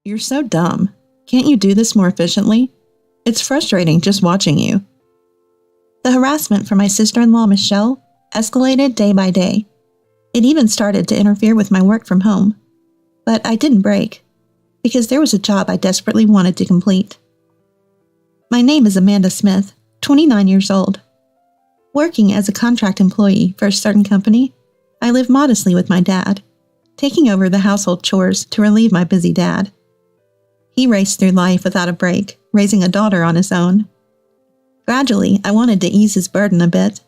You're so dumb. Can't you do this more efficiently? It's frustrating just watching you. The harassment from my sister-in-law, Michelle, escalated day by day. It even started to interfere with my work from home. But I didn't break, because there was a job I desperately wanted to complete. My name is Amanda Smith, 29 years old. Working as a contract employee for a certain company, I live modestly with my dad, taking over the household chores to relieve my busy dad. He raced through life without a break, raising a daughter on his own. Gradually, I wanted to ease his burden a bit.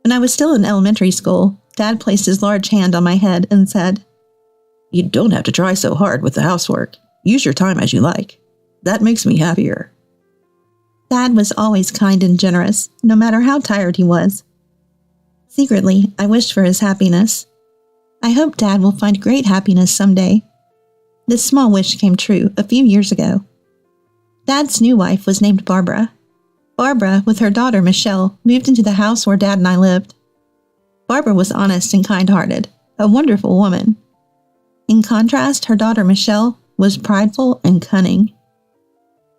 When I was still in elementary school, Dad placed his large hand on my head and said, "You don't have to try so hard with the housework. Use your time as you like. That makes me happier." Dad was always kind and generous, no matter how tired he was. Secretly, I wished for his happiness. I hope Dad will find great happiness someday. This small wish came true a few years ago. Dad's new wife was named Barbara. Barbara, with her daughter Michelle, moved into the house where Dad and I lived. Barbara was honest and kind-hearted, a wonderful woman. In contrast, her daughter Michelle was prideful and cunning.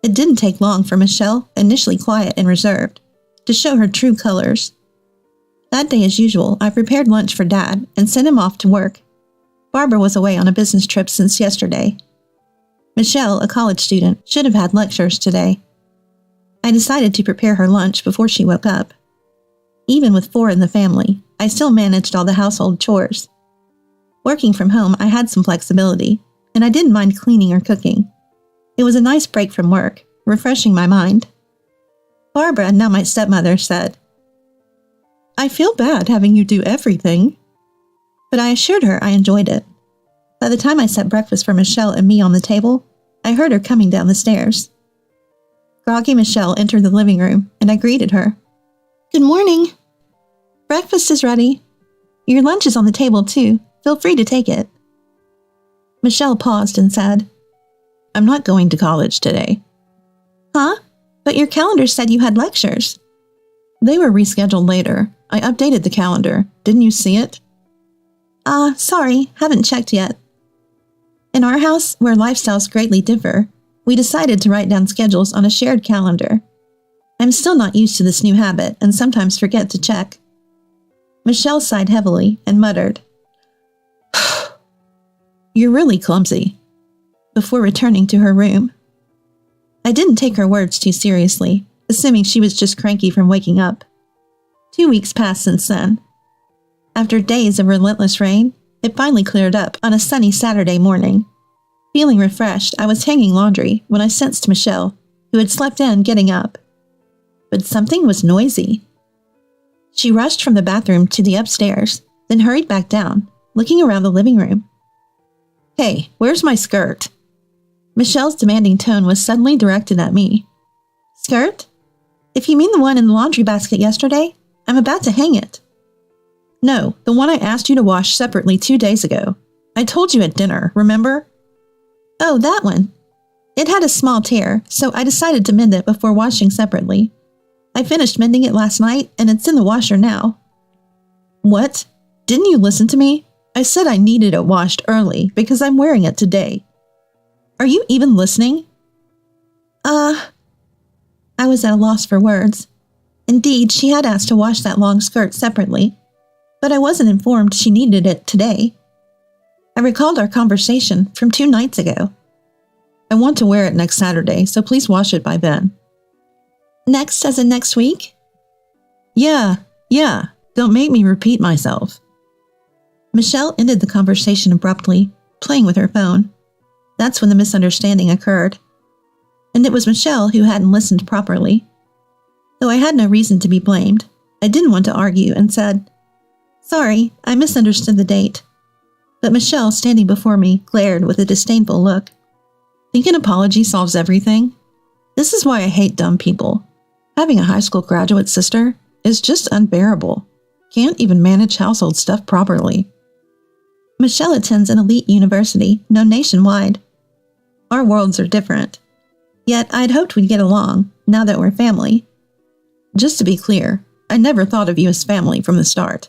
It didn't take long for Michelle, initially quiet and reserved, to show her true colors. That day, as usual, I prepared lunch for Dad and sent him off to work. Barbara was away on a business trip since yesterday. Michelle, a college student, should have had lectures today. I decided to prepare her lunch before she woke up. Even with 4 in the family, I still managed all the household chores. Working from home, I had some flexibility, and I didn't mind cleaning or cooking. It was a nice break from work, refreshing my mind. Barbara, now my stepmother, said, "I feel bad having you do everything." But I assured her I enjoyed it. By the time I set breakfast for Michelle and me on the table, I heard her coming down the stairs. Groggy Michelle entered the living room, and I greeted her. "Good morning. Breakfast is ready. Your lunch is on the table, too. Feel free to take it." Michelle paused and said, "I'm not going to college today." "Huh? But your calendar said you had lectures." "They were rescheduled later. I updated the calendar. Didn't you see it?" Sorry, haven't checked yet." In our house, where lifestyles greatly differ, we decided to write down schedules on a shared calendar. I'm still not used to this new habit and sometimes forget to check. Michelle sighed heavily and muttered, "You're really clumsy," before returning to her room. I didn't take her words too seriously, assuming she was just cranky from waking up. 2 weeks passed since then. After days of relentless rain, it finally cleared up on a sunny Saturday morning. Feeling refreshed, I was hanging laundry when I sensed Michelle, who had slept in, getting up. But something was noisy. She rushed from the bathroom to the upstairs, then hurried back down, looking around the living room. "Hey, where's my skirt?" Michelle's demanding tone was suddenly directed at me. "Skirt? If you mean the one in the laundry basket yesterday, I'm about to hang it." "No, the one I asked you to wash separately 2 days ago. I told you at dinner, remember?" "Oh, that one. It had a small tear, so I decided to mend it before washing separately. I finished mending it last night, and it's in the washer now." "What? Didn't you listen to me? I said I needed it washed early because I'm wearing it today. Are you even listening?" I was at a loss for words. Indeed, she had asked to wash that long skirt separately, but I wasn't informed she needed it today. I recalled our conversation from 2 nights ago. "I want to wear it next Saturday, so please wash it by then." "Next as in next week?" Yeah. Don't make me repeat myself." Michelle ended the conversation abruptly, playing with her phone. That's when the misunderstanding occurred. And it was Michelle who hadn't listened properly. Though I had no reason to be blamed, I didn't want to argue and said, "Sorry, I misunderstood the date." But Michelle, standing before me, glared with a disdainful look. "Think an apology solves everything? This is why I hate dumb people. Having a high school graduate sister is just unbearable. Can't even manage household stuff properly." Michelle attends an elite university known nationwide. Our worlds are different. Yet I'd hoped we'd get along, now that we're family. "Just to be clear, I never thought of you as family from the start."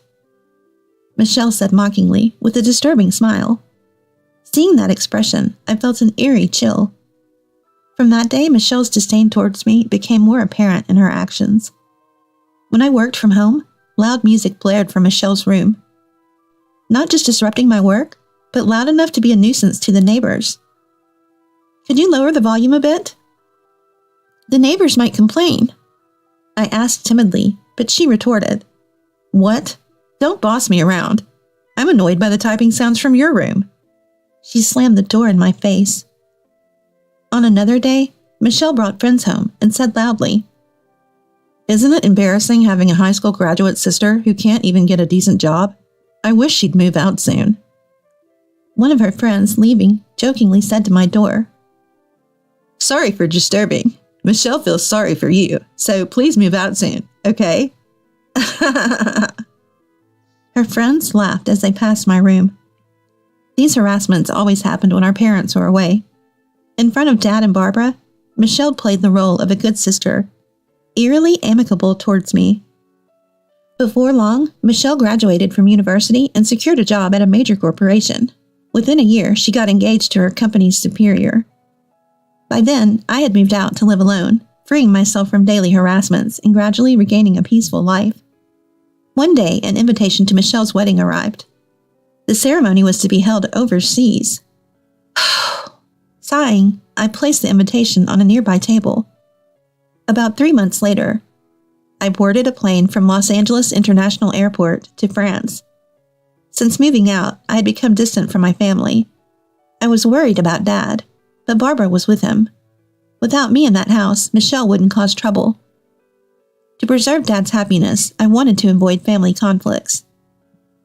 Michelle said mockingly, with a disturbing smile. Seeing that expression, I felt an eerie chill. From that day, Michelle's disdain towards me became more apparent in her actions. When I worked from home, loud music blared from Michelle's room. Not just disrupting my work, but loud enough to be a nuisance to the neighbors. Could you lower the volume a bit? The neighbors might complain. I asked timidly, but she retorted, What? Don't boss me around. I'm annoyed by the typing sounds from your room. She slammed the door in my face. On another day, Michelle brought friends home and said loudly, Isn't it embarrassing having a high school graduate sister who can't even get a decent job? I wish she'd move out soon. One of her friends, leaving, jokingly said to my door, Sorry for disturbing. Michelle feels sorry for you, so please move out soon, okay? Her friends laughed as they passed my room. These harassments always happened when our parents were away. In front of Dad and Barbara, Michelle played the role of a good sister, eerily amicable towards me. Before long, Michelle graduated from university and secured a job at a major corporation. Within a year, she got engaged to her company's superior. By then, I had moved out to live alone, freeing myself from daily harassments and gradually regaining a peaceful life. One day, an invitation to Michelle's wedding arrived. The ceremony was to be held overseas. Sighing, I placed the invitation on a nearby table. About 3 months later, I boarded a plane from Los Angeles International Airport to France. Since moving out, I had become distant from my family. I was worried about Dad, but Barbara was with him. Without me in that house, Michelle wouldn't cause trouble. To preserve Dad's happiness, I wanted to avoid family conflicts.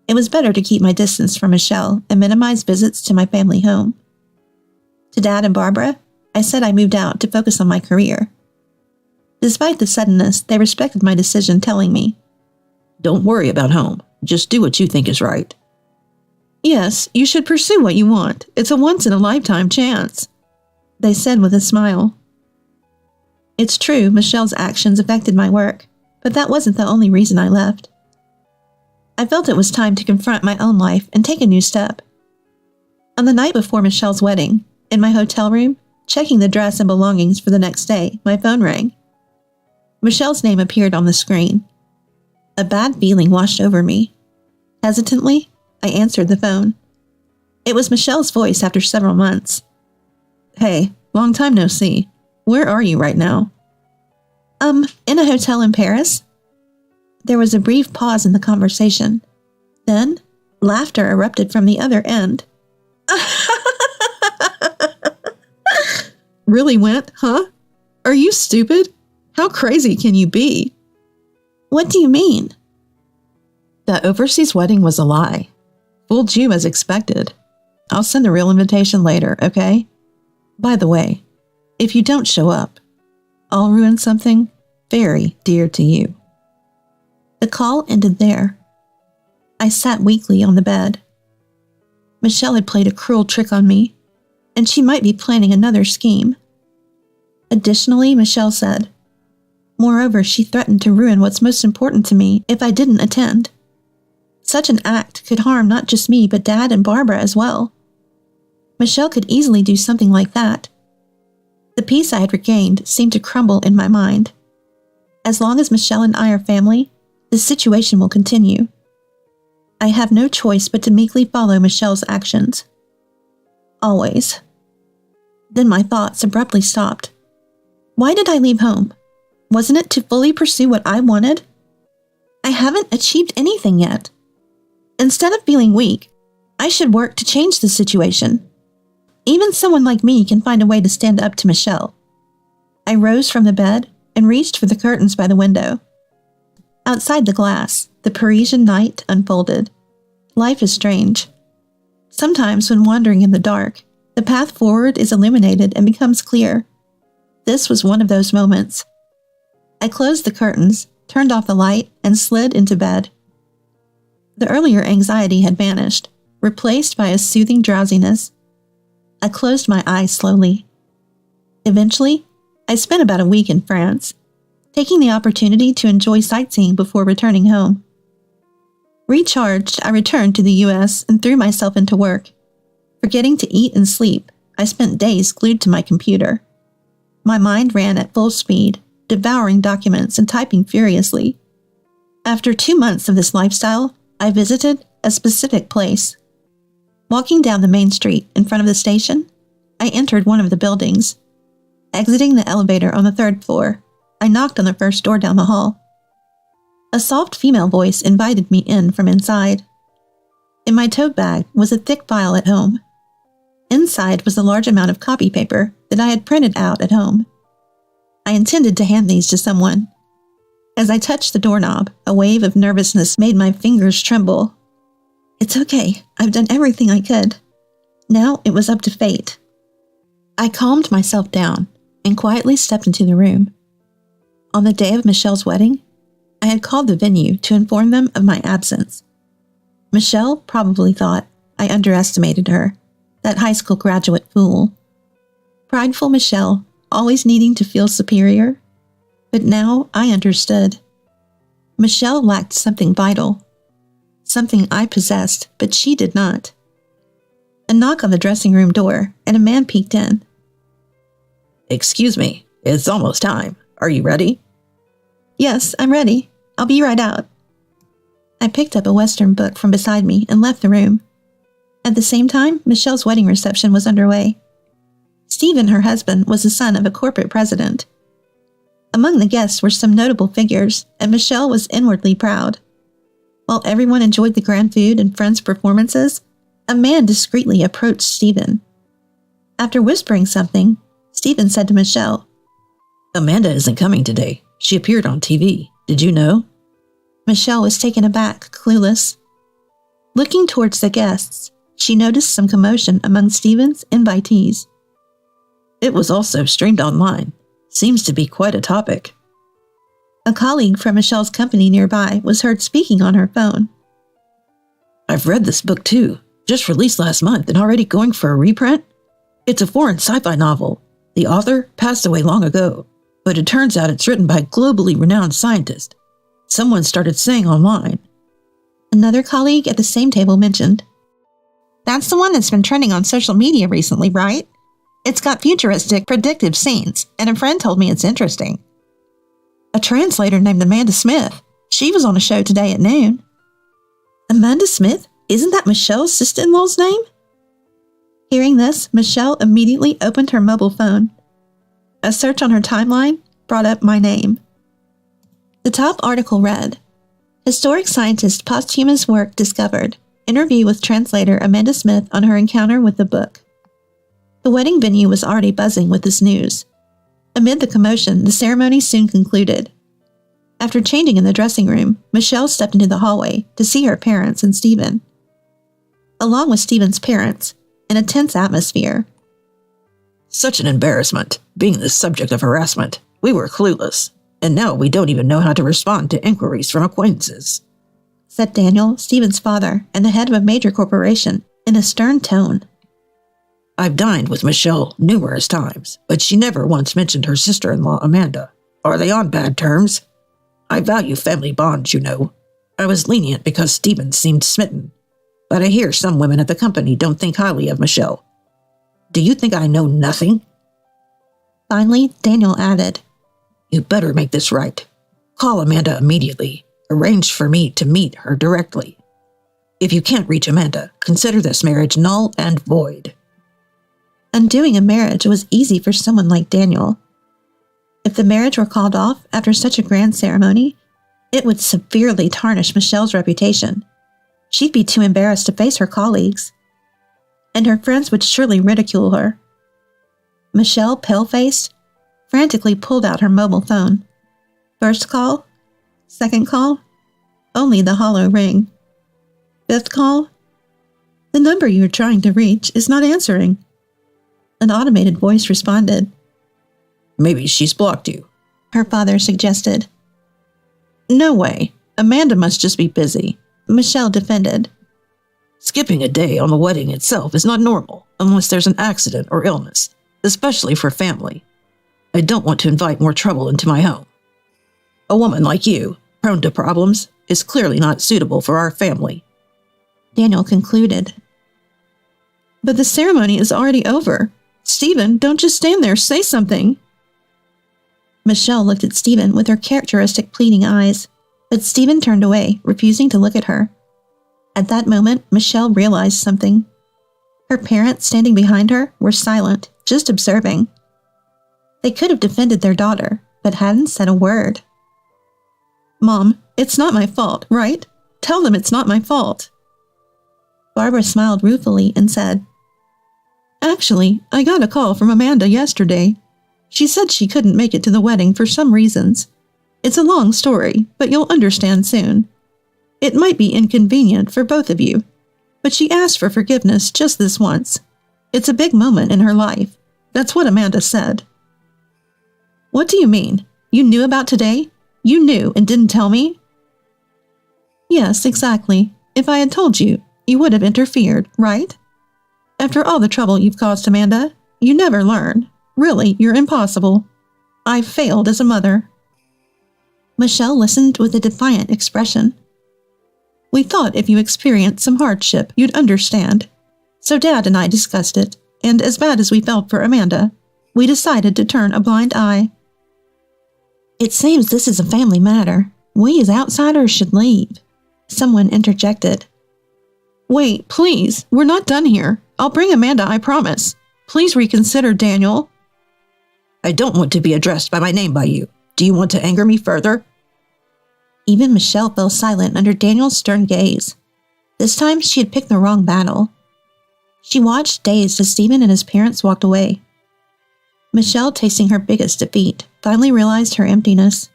It was better to keep my distance from Michelle and minimize visits to my family home. To Dad and Barbara, I said I moved out to focus on my career. Despite the suddenness, they respected my decision, telling me, Don't worry about home. Just do what you think is right. Yes, you should pursue what you want. It's a once-in-a-lifetime chance, they said with a smile. It's true, Michelle's actions affected my work, but that wasn't the only reason I left. I felt it was time to confront my own life and take a new step. On the night before Michelle's wedding, in my hotel room, checking the dress and belongings for the next day, my phone rang. Michelle's name appeared on the screen. A bad feeling washed over me. Hesitantly, I answered the phone. It was Michelle's voice after several months. Hey, long time no see. Where are you right now? In a hotel in Paris. There was a brief pause in the conversation. Then, laughter erupted from the other end. Really went, huh? Are you stupid? How crazy can you be? What do you mean? The overseas wedding was a lie. Fooled you as expected. I'll send the real invitation later, okay? By the way, if you don't show up, I'll ruin something very dear to you. The call ended there. I sat weakly on the bed. Michelle had played a cruel trick on me, and she might be planning another scheme. Additionally, Michelle said, moreover, she threatened to ruin what's most important to me if I didn't attend. Such an act could harm not just me, but Dad and Barbara as well. Michelle could easily do something like that. The peace I had regained seemed to crumble in my mind. As long as Michelle and I are family, this situation will continue. I have no choice but to meekly follow Michelle's actions. Always. Then my thoughts abruptly stopped. Why did I leave home? Wasn't it to fully pursue what I wanted? I haven't achieved anything yet. Instead of feeling weak, I should work to change the situation. Even someone like me can find a way to stand up to Michelle. I rose from the bed and reached for the curtains by the window. Outside the glass, the Parisian night unfolded. Life is strange. Sometimes when wandering in the dark, the path forward is illuminated and becomes clear. This was one of those moments. I closed the curtains, turned off the light, and slid into bed. The earlier anxiety had vanished, replaced by a soothing drowsiness. I closed my eyes slowly. Eventually, I spent about a week in France, taking the opportunity to enjoy sightseeing before returning home. Recharged, I returned to the U.S. and threw myself into work. Forgetting to eat and sleep, I spent days glued to my computer. My mind ran at full speed, devouring documents and typing furiously. After 2 months of this lifestyle, I visited a specific place. Walking down the main street in front of the station, I entered one of the buildings. Exiting the elevator on the 3rd floor, I knocked on the first door down the hall. A soft female voice invited me in from inside. In my tote bag was a thick file at home. Inside was a large amount of copy paper that I had printed out at home. I intended to hand these to someone. As I touched the doorknob, a wave of nervousness made my fingers tremble. It's okay, I've done everything I could. Now it was up to fate. I calmed myself down and quietly stepped into the room. On the day of Michelle's wedding, I had called the venue to inform them of my absence. Michelle probably thought I underestimated her, that high school graduate fool. Prideful Michelle, always needing to feel superior. But now I understood. Michelle lacked something vital. Something I possessed, but she did not. A knock on the dressing room door, and a man peeked in. Excuse me, it's almost time. Are you ready? Yes, I'm ready. I'll be right out. I picked up a Western book from beside me and left the room. At the same time, Michelle's wedding reception was underway. Stephen, her husband, was the son of a corporate president. Among the guests were some notable figures, and Michelle was inwardly proud. While everyone enjoyed the grand food and friends' performances, a man discreetly approached Stephen. After whispering something, Stephen said to Michelle, Amanda isn't coming today. She appeared on TV. Did you know? Michelle was taken aback, clueless. Looking towards the guests, she noticed some commotion among Stephen's invitees. It was also streamed online. Seems to be quite a topic. A colleague from Michelle's company nearby was heard speaking on her phone. I've read this book too, just released last month and already going for a reprint. It's a foreign sci-fi novel. The author passed away long ago, but it turns out it's written by a globally renowned scientist. Someone started saying online. Another colleague at the same table mentioned, That's the one that's been trending on social media recently, right? It's got futuristic, predictive scenes, and a friend told me it's interesting. A translator named Amanda Smith. She was on a show today at noon. Amanda Smith? Isn't that Michelle's sister-in-law's name? Hearing this, Michelle immediately opened her mobile phone. A search on her timeline brought up my name. The top article read, Historic scientist posthumous work discovered. Interview with translator Amanda Smith on her encounter with the book. The wedding venue was already buzzing with this news. Amid the commotion, the ceremony soon concluded. After changing in the dressing room, Michelle stepped into the hallway to see her parents and Stephen. Along with Stephen's parents, in a tense atmosphere. Such an embarrassment, being the subject of harassment. We were clueless, and now we don't even know how to respond to inquiries from acquaintances, said Daniel, Stephen's father, and the head of a major corporation, in a stern tone. I've dined with Michelle numerous times, but she never once mentioned her sister-in-law, Amanda. Are they on bad terms? I value family bonds, you know. I was lenient because Stephen seemed smitten, but I hear some women at the company don't think highly of Michelle. Do you think I know nothing? Finally, Daniel added, You better make this right. Call Amanda immediately. Arrange for me to meet her directly. If you can't reach Amanda, consider this marriage null and void. Undoing a marriage was easy for someone like Daniel. If the marriage were called off after such a grand ceremony, it would severely tarnish Michelle's reputation. She'd be too embarrassed to face her colleagues, and her friends would surely ridicule her. Michelle, pale-faced, frantically pulled out her mobile phone. First call, second call, only the hollow ring. Fifth call, the number you are trying to reach is not answering. An automated voice responded. Maybe she's blocked you, her father suggested. No way. Amanda must just be busy, Michelle defended. Skipping a day on the wedding itself is not normal unless there's an accident or illness, especially for family. I don't want to invite more trouble into my home. A woman like you, prone to problems, is clearly not suitable for our family, Daniel concluded. But the ceremony is already over. Stephen, don't just stand there, say something. Michelle looked at Stephen with her characteristic pleading eyes, but Stephen turned away, refusing to look at her. At that moment, Michelle realized something. Her parents, standing behind her, were silent, just observing. They could have defended their daughter, but hadn't said a word. Mom, it's not my fault, right? Tell them it's not my fault. Barbara smiled ruefully and said, Actually, I got a call from Amanda yesterday. She said she couldn't make it to the wedding for some reasons. It's a long story, but you'll understand soon. It might be inconvenient for both of you, but she asked for forgiveness just this once. It's a big moment in her life. That's what Amanda said. What do you mean? You knew about today? You knew and didn't tell me? Yes, exactly. If I had told you, you would have interfered, right? After all the trouble you've caused Amanda, you never learn. Really, you're impossible. I've failed as a mother. Michelle listened with a defiant expression. We thought if you experienced some hardship, you'd understand. So Dad and I discussed it, and as bad as we felt for Amanda, we decided to turn a blind eye. It seems this is a family matter. We as outsiders should leave. Someone interjected. Wait, please, we're not done here. I'll bring Amanda, I promise. Please reconsider, Daniel. I don't want to be addressed by my name by you. Do you want to anger me further? Even Michelle fell silent under Daniel's stern gaze. This time she had picked the wrong battle. She watched dazed as Stephen and his parents walked away. Michelle, tasting her biggest defeat, finally realized her emptiness.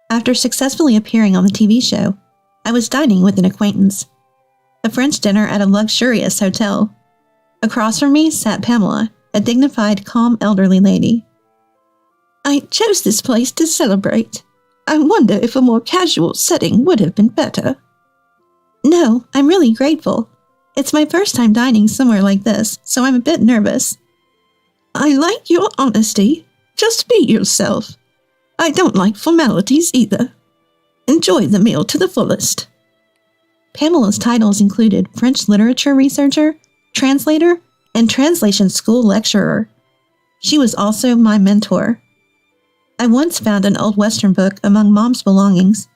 After successfully appearing on the TV show, I was dining with an acquaintance. A French dinner at a luxurious hotel. Across from me sat Pamela, a dignified, calm elderly lady. I chose this place to celebrate. I wonder if a more casual setting would have been better. No, I'm really grateful. It's my first time dining somewhere like this, so I'm a bit nervous. I like your honesty. Just be yourself. I don't like formalities either. Enjoy the meal to the fullest. Pamela's titles included French literature researcher, translator, and translation school lecturer. She was also my mentor. I once found an old Western book among Mom's belongings.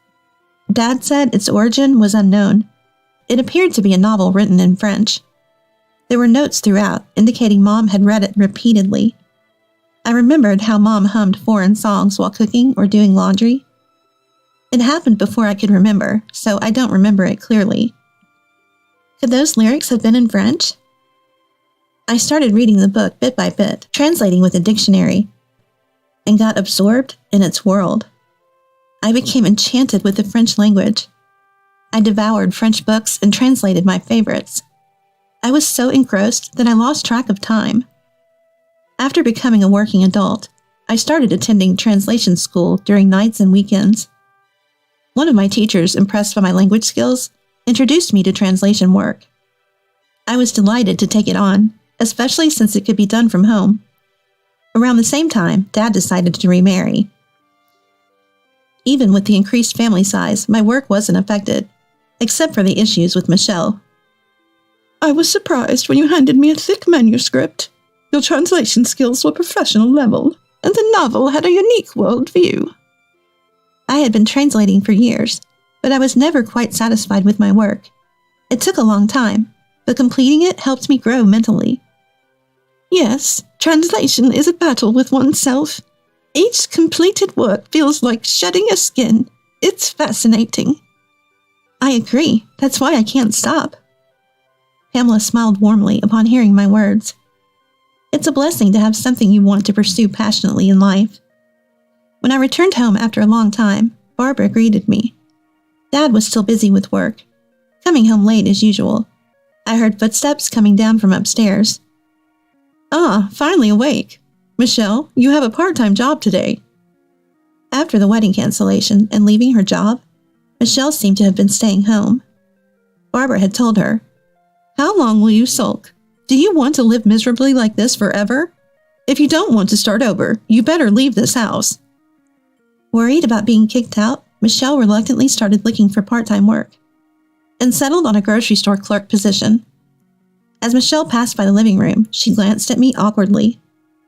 Dad said its origin was unknown. It appeared to be a novel written in French. There were notes throughout, indicating Mom had read it repeatedly. I remembered how Mom hummed foreign songs while cooking or doing laundry. It happened before I could remember, so I don't remember it clearly. Could those lyrics have been in French? I started reading the book bit by bit, translating with a dictionary, and got absorbed in its world. I became enchanted with the French language. I devoured French books and translated my favorites. I was so engrossed that I lost track of time. After becoming a working adult, I started attending translation school during nights and weekends. One of my teachers, impressed by my language skills, introduced me to translation work. I was delighted to take it on, especially since it could be done from home. Around the same time, Dad decided to remarry. Even with the increased family size, my work wasn't affected, except for the issues with Michelle. I was surprised when you handed me a thick manuscript. Your translation skills were professional level, and the novel had a unique worldview. I had been translating for years, but I was never quite satisfied with my work. It took a long time, but completing it helped me grow mentally. Yes, translation is a battle with oneself. Each completed work feels like shedding a skin. It's fascinating. I agree. That's why I can't stop. Pamela smiled warmly upon hearing my words. It's a blessing to have something you want to pursue passionately in life. When I returned home after a long time, Barbara greeted me. Dad was still busy with work, coming home late as usual. I heard footsteps coming down from upstairs. Ah, finally awake. Michelle, you have a part-time job today. After the wedding cancellation and leaving her job, Michelle seemed to have been staying home. Barbara had told her, How long will you sulk? Do you want to live miserably like this forever? If you don't want to start over, you better leave this house. Worried about being kicked out, Michelle reluctantly started looking for part-time work and settled on a grocery store clerk position. As Michelle passed by the living room, she glanced at me awkwardly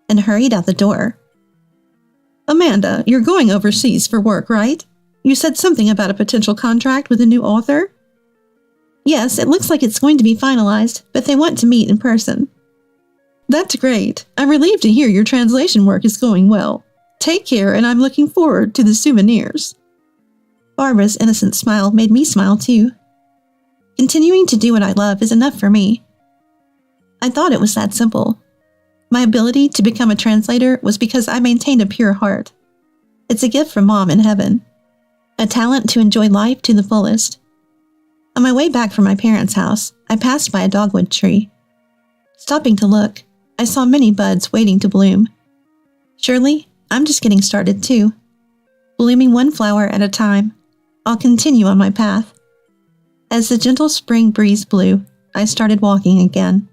and hurried out the door. Amanda, you're going overseas for work, right? You said something about a potential contract with a new author? Yes, it looks like it's going to be finalized, but they want to meet in person. That's great. I'm relieved to hear your translation work is going well. Take care, and I'm looking forward to the souvenirs. Barbara's innocent smile made me smile too. Continuing to do what I love is enough for me. I thought it was that simple. My ability to become a translator was because I maintained a pure heart. It's a gift from Mom in heaven. A talent to enjoy life to the fullest. On my way back from my parents' house, I passed by a dogwood tree. Stopping to look, I saw many buds waiting to bloom. Surely, I'm just getting started too. Blooming one flower at a time, I'll continue on my path. As the gentle spring breeze blew, I started walking again.